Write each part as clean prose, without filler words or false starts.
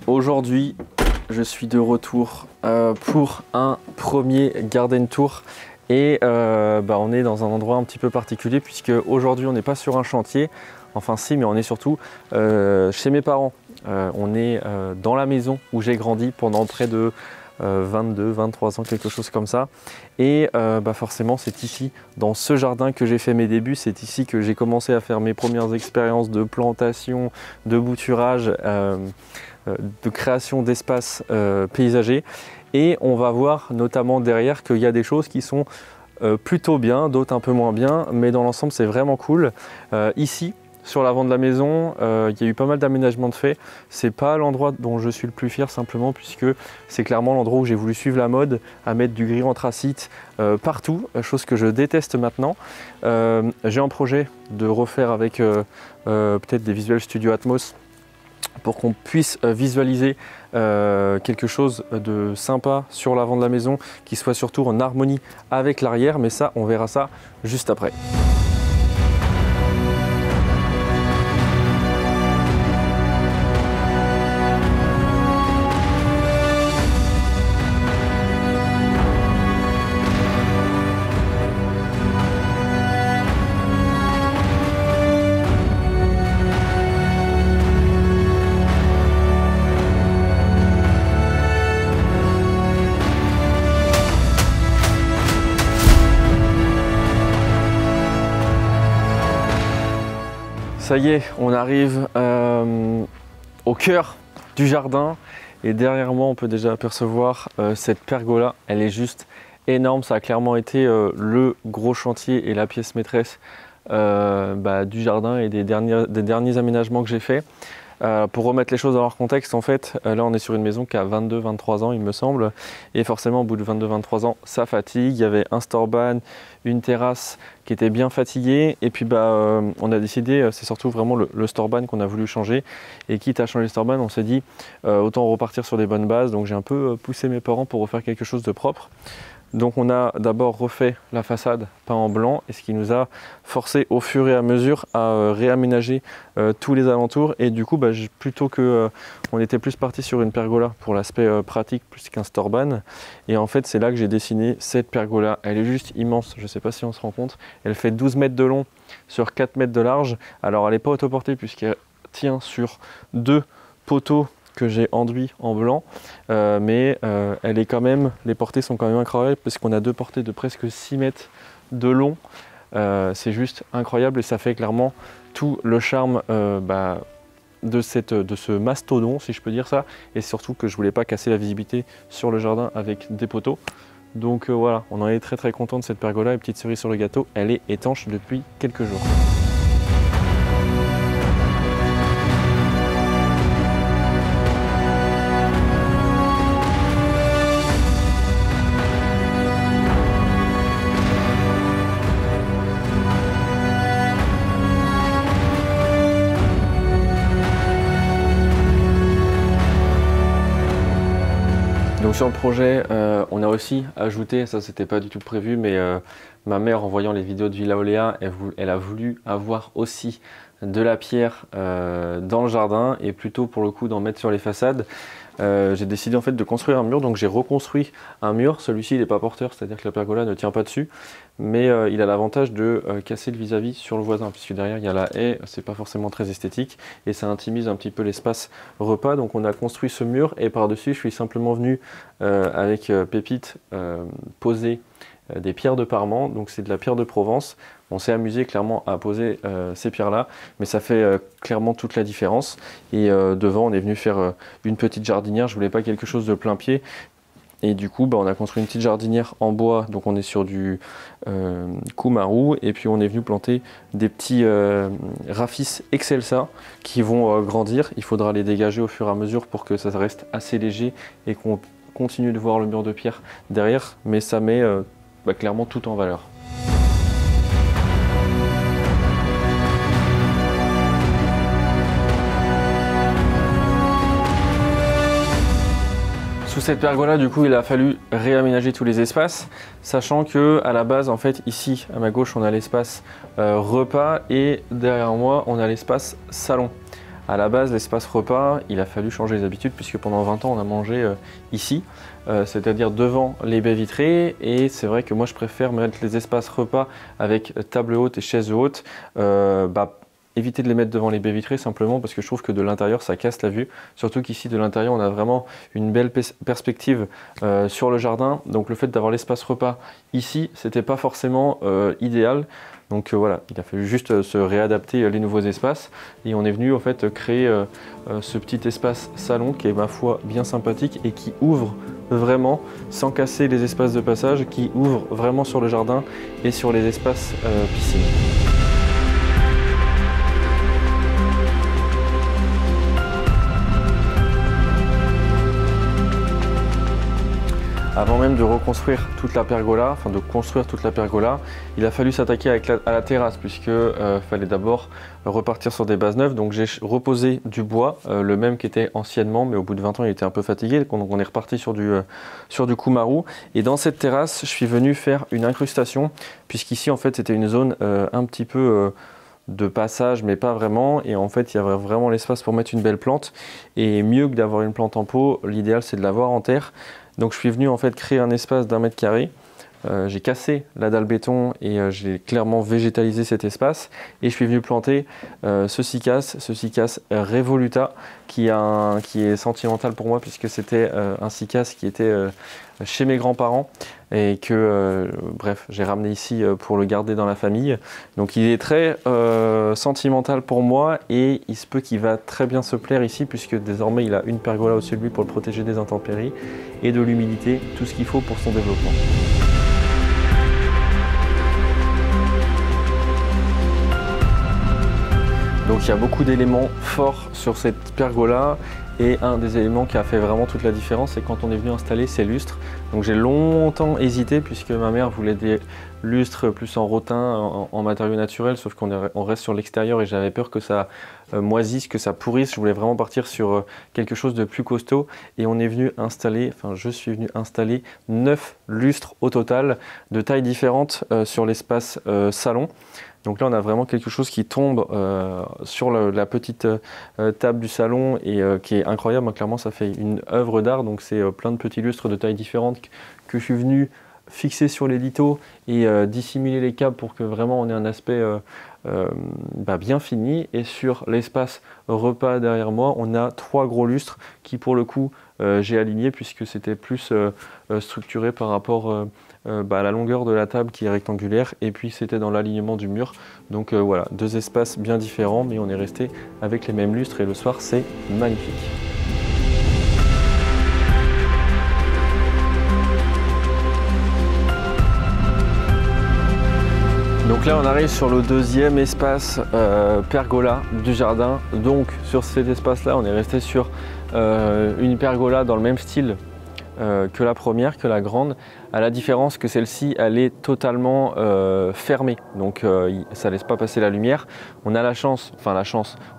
Aujourd'hui, je suis de retour pour un premier garden tour et on est dans un endroit un petit peu particulier puisque aujourd'hui on n'est pas sur un chantier, enfin si, mais on est surtout chez mes parents. On est dans la maison où j'ai grandi pendant près de 22, 23 ans, quelque chose comme ça. Et forcément, c'est ici, dans ce jardin que j'ai fait mes débuts. C'est ici que j'ai commencé à faire mes premières expériences de plantation, de bouturage, de création d'espaces paysagers. Et on va voir notamment derrière qu'il y a des choses qui sont plutôt bien, d'autres un peu moins bien. Mais dans l'ensemble, c'est vraiment cool. Ici, sur l'avant de la maison, il y a eu pas mal d'aménagements de fait. C'est pas l'endroit dont je suis le plus fier simplement puisque c'est clairement l'endroit où j'ai voulu suivre la mode, à mettre du gris anthracite partout, chose que je déteste maintenant. J'ai un projet de refaire avec peut-être des Visual Studio Atmos pour qu'on puisse visualiser quelque chose de sympa sur l'avant de la maison qui soit surtout en harmonie avec l'arrière, mais ça, on verra ça juste après. Ça y est, on arrive au cœur du jardin et derrière moi on peut déjà apercevoir cette pergola. Elle est juste énorme, ça a clairement été le gros chantier et la pièce maîtresse du jardin et des derniers aménagements que j'ai fait. Pour remettre les choses dans leur contexte, en fait, là on est sur une maison qui a 22-23 ans il me semble, et forcément au bout de 22-23 ans ça fatigue. Il y avait un storban, une terrasse qui était bien fatiguée, et puis on a décidé, c'est surtout vraiment le storban qu'on a voulu changer, et quitte à changer le storban, on s'est dit autant repartir sur des bonnes bases, donc j'ai un peu poussé mes parents pour refaire quelque chose de propre. Donc on a d'abord refait la façade peint en blanc, et ce qui nous a forcé au fur et à mesure à réaménager tous les alentours. Et du coup, plutôt que on était plus parti sur une pergola pour l'aspect pratique plus qu'un storban. Et en fait, c'est là que j'ai dessiné cette pergola. Elle est juste immense, je ne sais pas si on se rend compte. Elle fait 12 mètres de long sur 4 mètres de large. Alors elle n'est pas autoportée puisqu'elle tient sur 2 poteaux que j'ai enduit en blanc, mais elle est quand même, les portées sont quand même incroyables parce qu'on a 2 portées de presque 6 mètres de long. C'est juste incroyable et ça fait clairement tout le charme de ce mastodon, si je peux dire ça, et surtout que je voulais pas casser la visibilité sur le jardin avec des poteaux. Donc voilà, on en est très content de cette pergola, et petite cerise sur le gâteau, elle est étanche depuis quelques jours. Donc sur le projet, on a aussi ajouté, ça c'était pas du tout prévu, mais ma mère en voyant les vidéos de Villa Olea, elle a voulu avoir aussi de la pierre dans le jardin et plutôt pour le coup d'en mettre sur les façades. J'ai décidé en fait de construire un mur, donc j'ai reconstruit un mur. Celui-ci il n'est pas porteur, c'est-à-dire que la pergola ne tient pas dessus, mais il a l'avantage de casser le vis-à-vis sur le voisin, puisque derrière il y a la haie, c'est pas forcément très esthétique et ça intimise un petit peu l'espace repas. Donc on a construit ce mur et par-dessus je suis simplement venu avec Pépite poser des pierres de Parement, donc c'est de la pierre de Provence. On s'est amusé clairement à poser ces pierres-là, mais ça fait clairement toute la différence. Et devant, on est venu faire une petite jardinière. Je voulais pas quelque chose de plein pied. Et du coup, on a construit une petite jardinière en bois. Donc on est sur du Kumaru. Et puis on est venu planter des petits Raphis Excelsa qui vont grandir. Il faudra les dégager au fur et à mesure pour que ça reste assez léger et qu'on continue de voir le mur de pierre derrière. Mais ça met clairement tout en valeur. Sous cette pergola, du coup, il a fallu réaménager tous les espaces, sachant que à la base, en fait, ici, à ma gauche, on a l'espace repas et derrière moi, on a l'espace salon. À la base, l'espace repas, il a fallu changer les habitudes puisque pendant 20 ans, on a mangé ici, c'est-à-dire devant les baies vitrées. Et c'est vrai que moi, je préfère mettre les espaces repas avec table haute et chaise haute. Éviter de les mettre devant les baies vitrées simplement parce que je trouve que de l'intérieur, ça casse la vue. Surtout qu'ici, de l'intérieur, on a vraiment une belle perspective sur le jardin. Donc le fait d'avoir l'espace repas ici, c'était pas forcément idéal. Donc voilà, il a fallu juste se réadapter les nouveaux espaces et on est venu en fait créer ce petit espace salon qui est ma foi bien sympathique et qui ouvre vraiment, sans casser les espaces de passage, qui ouvre vraiment sur le jardin et sur les espaces piscine. Avant même de reconstruire toute la pergola, enfin de construire toute la pergola, il a fallu s'attaquer à la terrasse puisque fallait d'abord repartir sur des bases neuves. Donc j'ai reposé du bois, le même qu'était anciennement, mais au bout de 20 ans il était un peu fatigué, donc on est reparti sur du Kumaru. Et dans cette terrasse, je suis venu faire une incrustation puisqu'ici en fait c'était une zone un petit peu de passage, mais pas vraiment. Et en fait, il y avait vraiment l'espace pour mettre une belle plante. Et mieux que d'avoir une plante en pot, l'idéal c'est de l'avoir en terre. Donc je suis venu en fait créer un espace d'1 mètre carré. J'ai cassé la dalle béton et j'ai clairement végétalisé cet espace. Et je suis venu planter ce Cycas Revoluta qui est sentimental pour moi puisque c'était un Cycas qui était chez mes grands-parents et que bref, j'ai ramené ici pour le garder dans la famille. Donc il est très sentimental pour moi et il se peut qu'il va très bien se plaire ici puisque désormais il a une pergola au-dessus de lui pour le protéger des intempéries et de l'humidité, tout ce qu'il faut pour son développement. Donc il y a beaucoup d'éléments forts sur cette pergola et un des éléments qui a fait vraiment toute la différence, c'est quand on est venu installer ces lustres. Donc j'ai longtemps hésité puisque ma mère voulait des lustres plus en rotin, en matériaux naturels, sauf qu'on reste sur l'extérieur et j'avais peur que ça moisisse, que ça pourrisse. Je voulais vraiment partir sur quelque chose de plus costaud et on est venu installer, enfin je suis venu installer 9 lustres au total de tailles différentes sur l'espace salon. Donc là, on a vraiment quelque chose qui tombe sur la petite table du salon et qui est incroyable. Clairement, ça fait une œuvre d'art. Donc c'est plein de petits lustres de tailles différentes que je suis venu fixer sur les lithos et dissimuler les câbles pour que vraiment on ait un aspect bien fini. Et sur l'espace repas derrière moi, on a 3 gros lustres qui pour le coup j'ai aligné puisque c'était plus structuré par rapport à la longueur de la table qui est rectangulaire et puis c'était dans l'alignement du mur. Donc voilà, 2 espaces bien différents mais on est resté avec les mêmes lustres et le soir c'est magnifique. Donc là on arrive sur le 2e espace pergola du jardin. Donc sur cet espace là on est resté sur une pergola dans le même style que la première, que la grande, à la différence que celle-ci elle est totalement fermée, donc ça laisse pas passer la lumière. On a la chance,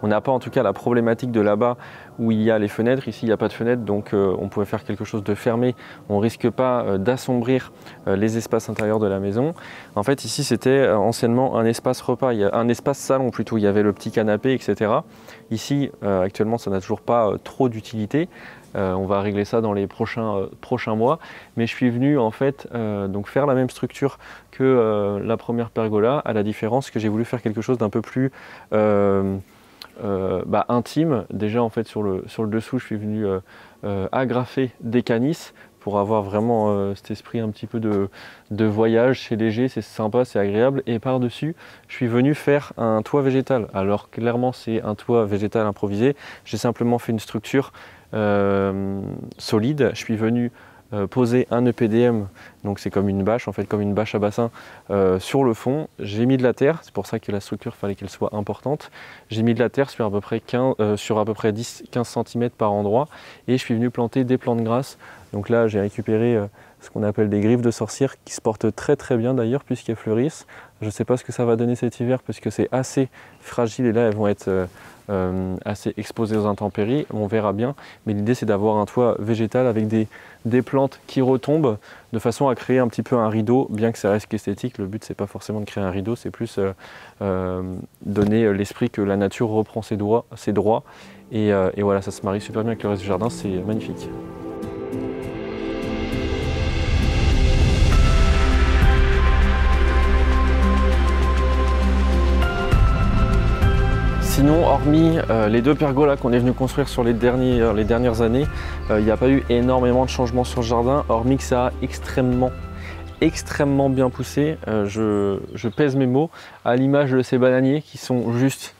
on n'a pas en tout cas la problématique de là-bas où il y a les fenêtres. Ici il n'y a pas de fenêtre, donc on pouvait faire quelque chose de fermé, on risque pas d'assombrir les espaces intérieurs de la maison. En fait ici c'était anciennement un espace repas, un espace salon plutôt, il y avait le petit canapé etc. Ici actuellement ça n'a toujours pas trop d'utilité. On va régler ça dans les prochains mois, mais je suis venu en fait donc faire la même structure que la première pergola, à la différence que j'ai voulu faire quelque chose d'un peu plus intime. Déjà en fait sur le dessous je suis venu agrafer des canisses pour avoir vraiment cet esprit un petit peu de voyage. C'est léger, c'est sympa, c'est agréable. Et par-dessus, je suis venu faire un toit végétal. Alors clairement, c'est un toit végétal improvisé. J'ai simplement fait une structure solide. Je suis venu poser un EPDM, donc c'est comme une bâche, en fait comme une bâche à bassin sur le fond. J'ai mis de la terre, c'est pour ça que la structure fallait qu'elle soit importante. J'ai mis de la terre sur à peu près 10-15 cm par endroit et je suis venu planter des plantes grasses. Donc là j'ai récupéré ce qu'on appelle des griffes de sorcière qui se portent très très bien d'ailleurs puisqu'elles fleurissent. Je ne sais pas ce que ça va donner cet hiver parce que c'est assez fragile et là elles vont être assez exposées aux intempéries, on verra bien. Mais l'idée c'est d'avoir un toit végétal avec des plantes qui retombent de façon à créer un petit peu un rideau, bien que ça reste esthétique. Le but c'est pas forcément de créer un rideau, c'est plus donner l'esprit que la nature reprend ses droits. Et voilà, ça se marie super bien avec le reste du jardin, c'est magnifique. Sinon, hormis les 2 pergolas qu'on est venu construire sur les dernières années, il n'y a pas eu énormément de changements sur le jardin, hormis que ça a extrêmement bien poussé. Je pèse mes mots, à l'image de ces bananiers qui sont juste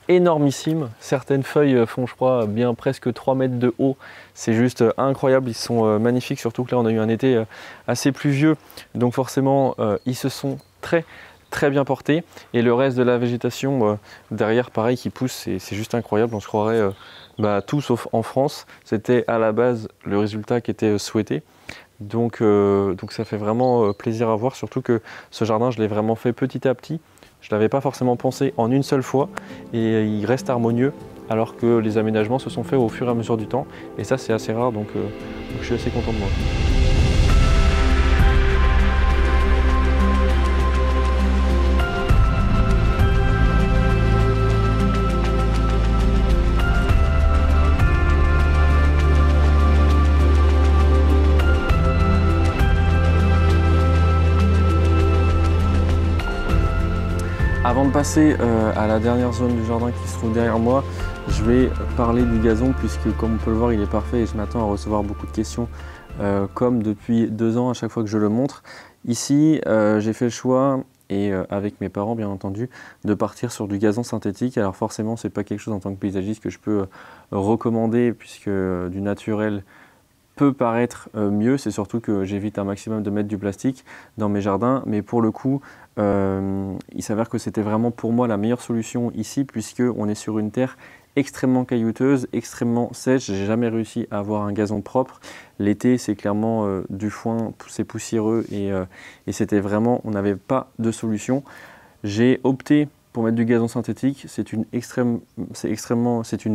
énormissimes. Certaines feuilles font, je crois, bien presque 3 mètres de haut. C'est juste incroyable, ils sont magnifiques, surtout que là on a eu un été assez pluvieux, donc forcément ils se sont très bien porté, et le reste de la végétation derrière pareil qui pousse, c'est juste incroyable. On se croirait tout sauf en France. C'était à la base le résultat qui était souhaité, donc ça fait vraiment plaisir à voir, surtout que ce jardin je l'ai vraiment fait petit à petit. Je ne l'avais pas forcément pensé en une seule fois et il reste harmonieux alors que les aménagements se sont faits au fur et à mesure du temps, et ça c'est assez rare, donc je suis assez content de moi. Avant de passer à la dernière zone du jardin qui se trouve derrière moi, je vais parler du gazon puisque comme on peut le voir il est parfait et je m'attends à recevoir beaucoup de questions comme depuis 2 ans à chaque fois que je le montre. Ici j'ai fait le choix, et avec mes parents bien entendu, de partir sur du gazon synthétique. Alors forcément c'est pas quelque chose en tant que paysagiste que je peux recommander puisque du naturel peut paraître mieux, c'est surtout que j'évite un maximum de mettre du plastique dans mes jardins, mais pour le coup il s'avère que c'était vraiment pour moi la meilleure solution ici puisque on est sur une terre extrêmement caillouteuse, extrêmement sèche. J'ai jamais réussi à avoir un gazon propre. L'été c'est clairement du foin, c'est poussiéreux et c'était vraiment, on n'avait pas de solution. J'ai opté pour mettre du gazon synthétique. C'est une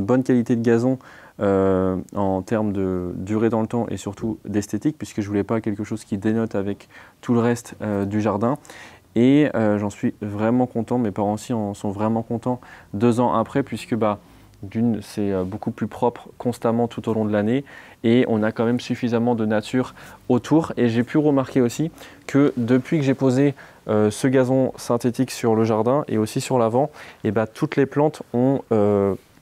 bonne qualité de gazon en termes de durée dans le temps et surtout d'esthétique puisque je voulais pas quelque chose qui dénote avec tout le reste du jardin. Et j'en suis vraiment content, mes parents aussi en sont vraiment contents 2 ans après puisque d'une, c'est beaucoup plus propre constamment tout au long de l'année et on a quand même suffisamment de nature autour. Et j'ai pu remarquer aussi que depuis que j'ai posé ce gazon synthétique sur le jardin et aussi sur l'avant, toutes les plantes ont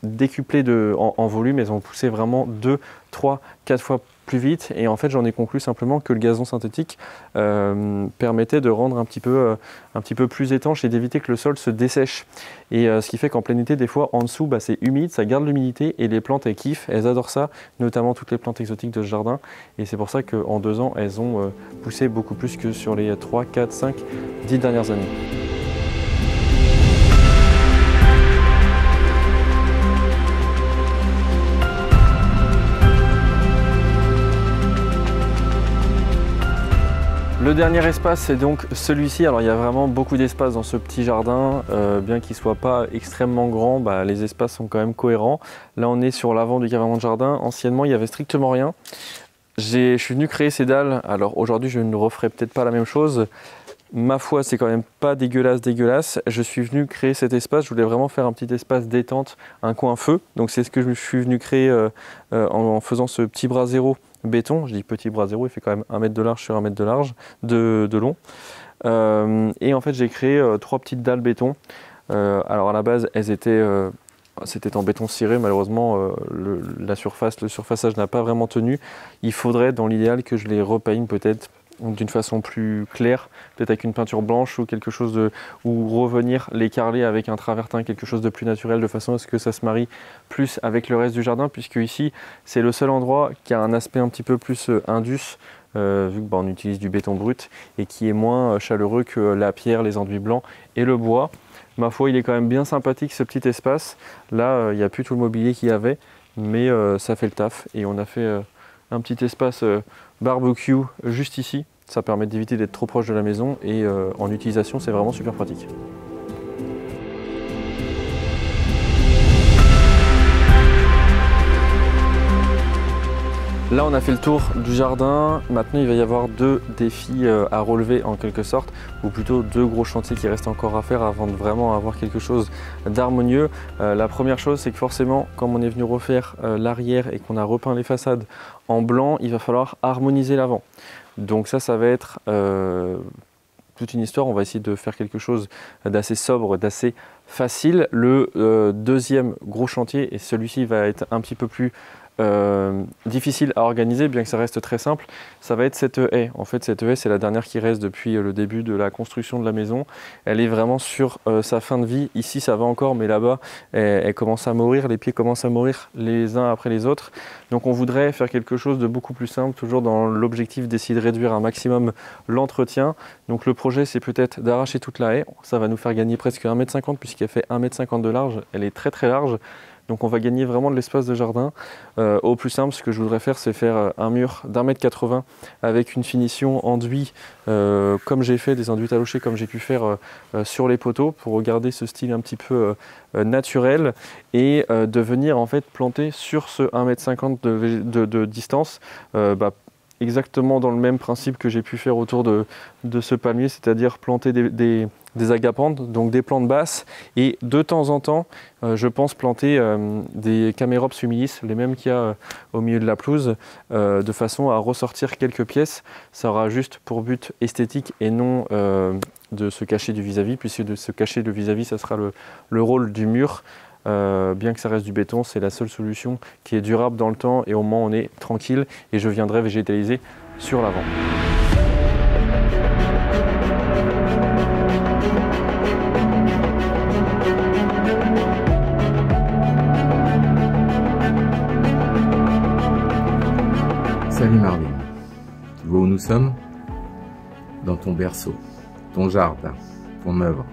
décuplé en volume, elles ont poussé vraiment 2, 3, 4 fois plus vite, et en fait j'en ai conclu simplement que le gazon synthétique permettait de rendre un petit peu plus étanche et d'éviter que le sol se dessèche, et ce qui fait qu'en plein été des fois en dessous c'est humide, ça garde l'humidité et les plantes elles kiffent, elles adorent ça, notamment toutes les plantes exotiques de ce jardin, et c'est pour ça qu'en 2 ans elles ont poussé beaucoup plus que sur les 3, 4, 5, 10 dernières années. Le dernier espace, c'est donc celui-ci. Alors il y a vraiment beaucoup d'espace dans ce petit jardin, bien qu'il ne soit pas extrêmement grand, les espaces sont quand même cohérents. Là on est sur l'avant du cavement de jardin. Anciennement il n'y avait strictement rien. Je suis venu créer ces dalles. Alors aujourd'hui je ne referai peut-être pas la même chose. Ma foi, c'est quand même pas dégueulasse. Je suis venu créer cet espace, je voulais vraiment faire un petit espace détente, un coin feu. Donc c'est ce que je suis venu créer en faisant ce petit brasero béton. Je dis petit brasero, il fait quand même 1 mètre de large sur 1 mètre de long. Et en fait j'ai créé 3 petites dalles béton. Alors à la base elles étaient c'était en béton ciré, malheureusement le surfaçage n'a pas vraiment tenu. Il faudrait dans l'idéal que je les repeigne peut-être d'une façon plus claire, peut-être avec une peinture blanche ou quelque chose ou revenir les carreler avec un travertin, quelque chose de plus naturel, de façon à ce que ça se marie plus avec le reste du jardin, puisque ici c'est le seul endroit qui a un aspect un petit peu plus indus, vu qu'on utilise du béton brut et qui est moins chaleureux que la pierre, les enduits blancs et le bois. Ma foi, il est quand même bien sympathique ce petit espace. Là, il n'y a plus tout le mobilier qu'il y avait, mais ça fait le taf et on a fait un petit espace barbecue juste ici. Ça permet d'éviter d'être trop proche de la maison et en utilisation, c'est vraiment super pratique. Là, on a fait le tour du jardin. Maintenant, il va y avoir deux défis à relever en quelque sorte, ou plutôt deux gros chantiers qui restent encore à faire avant de vraiment avoir quelque chose d'harmonieux. La première chose, c'est que forcément, comme on est venu refaire l'arrière et qu'on a repeint les façades en blanc, il va falloir harmoniser l'avant. Donc ça va être toute une histoire. On va essayer de faire quelque chose d'assez sobre, d'assez facile. Le deuxième gros chantier, et celui-ci va être un petit peu plus difficile à organiser, bien que ça reste très simple, ça va être cette haie. En fait, cette haie, c'est la dernière qui reste depuis le début de la construction de la maison. Elle est vraiment sur sa fin de vie. Ici, ça va encore, mais là-bas, elle commence à mourir. Les pieds commencent à mourir les uns après les autres. Donc, on voudrait faire quelque chose de beaucoup plus simple, toujours dans l'objectif d'essayer de réduire un maximum l'entretien. Donc, le projet, c'est peut-être d'arracher toute la haie. Ça va nous faire gagner presque 1,50 m puisqu'elle fait 1,50 m de large. Elle est très très large. Donc on va gagner vraiment de l'espace de jardin. Au plus simple, ce que je voudrais faire, c'est faire un mur d'1,80 m avec une finition enduit, comme j'ai fait, des enduits talochés comme j'ai pu faire sur les poteaux, pour garder ce style un petit peu naturel, et de venir en fait planter sur ce 1,50 m de distance, exactement dans le même principe que j'ai pu faire autour de ce palmier, c'est-à-dire planter des agapantes, donc des plantes basses, et de temps en temps, je pense planter des Camerops humilis, les mêmes qu'il y a au milieu de la pelouse, de façon à ressortir quelques pièces. Ça aura juste pour but esthétique et non de se cacher du vis-à-vis, puisque de se cacher du vis-à-vis, ça sera le rôle du mur. Bien que ça reste du béton, c'est la seule solution qui est durable dans le temps, et au moins on est tranquille, et je viendrai végétaliser sur l'avant. Salut Marlene, tu vois où nous sommes? Dans ton berceau, ton jardin, ton œuvre.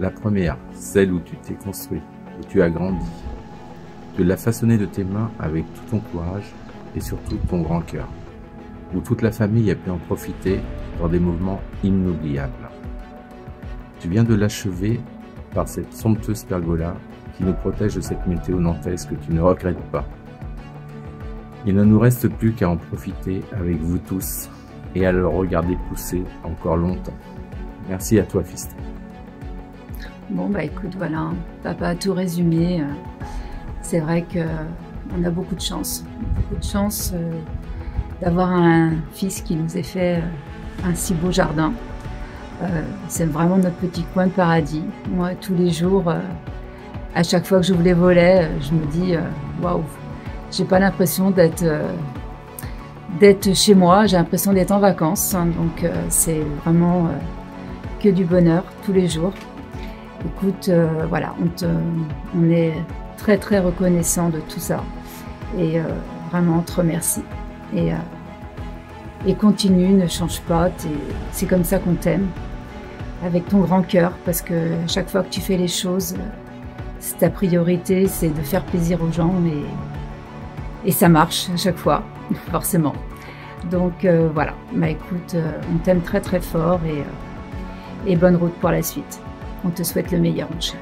La première, celle où tu t'es construit, où tu as grandi. Tu l'as façonnée de tes mains avec tout ton courage et surtout ton grand cœur, où toute la famille a pu en profiter dans des mouvements inoubliables. Tu viens de l'achever par cette somptueuse pergola qui nous protège de cette météo nantaise que tu ne regrettes pas. Il ne nous reste plus qu'à en profiter avec vous tous et à le regarder pousser encore longtemps. Merci à toi, Fiston. Bon, bah écoute, voilà, papa a tout résumé. C'est vrai qu'on a beaucoup de chance d'avoir un fils qui nous ait fait un si beau jardin. C'est vraiment notre petit coin de paradis. Moi, tous les jours, à chaque fois que j'ouvre les volets, je me dis waouh, j'ai pas l'impression d'être chez moi, j'ai l'impression d'être en vacances. Donc c'est vraiment que du bonheur tous les jours. Écoute, voilà, on est très très reconnaissant de tout ça, et vraiment on te remercie, et continue, ne change pas, c'est comme ça qu'on t'aime, avec ton grand cœur, parce que chaque fois que tu fais les choses, ta priorité c'est de faire plaisir aux gens, et ça marche à chaque fois, forcément. Donc voilà, bah écoute, on t'aime très très fort, et bonne route pour la suite. On te souhaite le meilleur, mon chéri.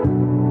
Thank you.